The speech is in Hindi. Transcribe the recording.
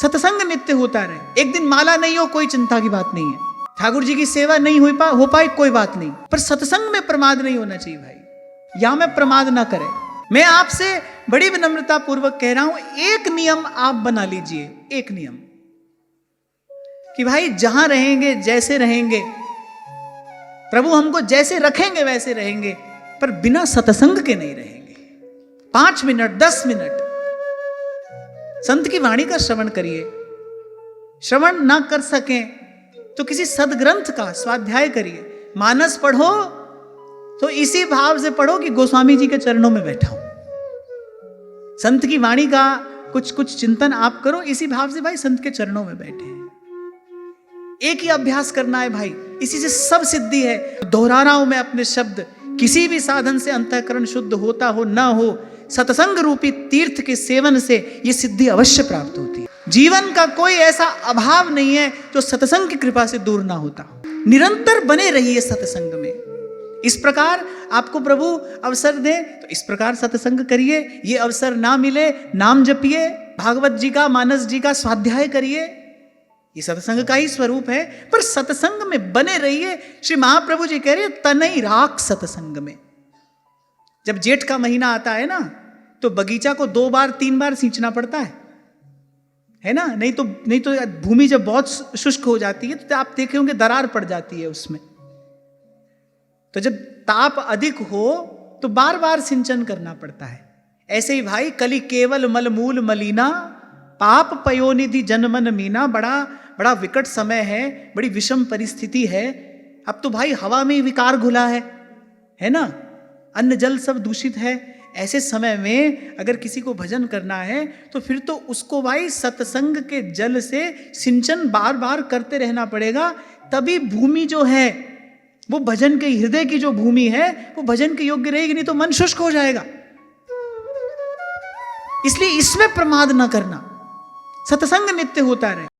सत्संग नित्य होता रहे। एक दिन माला नहीं हो कोई चिंता की बात नहीं है, ठाकुर जी की सेवा नहीं हो पाए कोई बात नहीं, पर सत्संग में प्रमाद नहीं होना चाहिए भाई, या में प्रमाद ना करें। मैं आपसे बड़ी विनम्रता पूर्वक कह रहा हूं, एक नियम आप बना लीजिए, एक नियम कि भाई जहां रहेंगे जैसे रहेंगे, प्रभु हमको जैसे रखेंगे वैसे रहेंगे, पर बिना सत्संग के नहीं रहेंगे। 5 मिनट 10 मिनट संत की वाणी का श्रवण करिए। श्रवण ना कर सकें तो किसी सदग्रंथ का स्वाध्याय करिए। मानस पढ़ो तो इसी भाव से पढ़ो कि गोस्वामी जी के चरणों में बैठा हूं। संत की वाणी का कुछ चिंतन आप करो इसी भाव से, भाई संत के चरणों में बैठे हैं। एक ही अभ्यास करना है भाई, इसी से सब सिद्धि है। दोहरा रहा हूं मैं अपने शब्द, किसी भी साधन से अंतःकरण शुद्ध होता हो ना हो, सत्संग रूपी तीर्थ के सेवन से यह सिद्धि अवश्य प्राप्त होती है। जीवन का कोई ऐसा अभाव नहीं है जो सत्संग की कृपा से दूर ना होता। निरंतर बने रहिए सत्संग में। इस प्रकार आपको प्रभु अवसर दे तो इस प्रकार सत्संग करिए। ये अवसर ना मिले, नाम जपिए, भागवत जी का मानस जी का स्वाध्याय करिए, ये सत्संग का ही स्वरूप है। पर सत्संग में बने रहिए। श्री महाप्रभु जी कह रहे तनई राख सत्संग में। जब जेठ का महीना आता है ना, तो बगीचा को 2 बार 3 बार सींचना पड़ता है ना, नहीं तो भूमि जब बहुत शुष्क हो जाती है तो आप देखे होंगे दरार पड़ जाती है उसमें। तो जब ताप अधिक हो तो बार बार सिंचन करना पड़ता है। ऐसे ही भाई कली केवल मलमूल मलीना, पाप पयोनिधि जनमन मीना। बड़ा विकट समय है, बड़ी विषम परिस्थिति है। अब तो भाई हवा में विकार घुला है ना, अन्न जल सब दूषित है। ऐसे समय में अगर किसी को भजन करना है तो फिर तो उसको भाई सत्संग के जल से सिंचन बार बार करते रहना पड़ेगा। तभी भूमि जो है वो भजन के, हृदय की जो भूमि है वो भजन के योग्य रहेगी, नहीं तो मन शुष्क हो जाएगा। इसलिए इसमें प्रमाद ना करना, सत्संग नित्य होता रहे।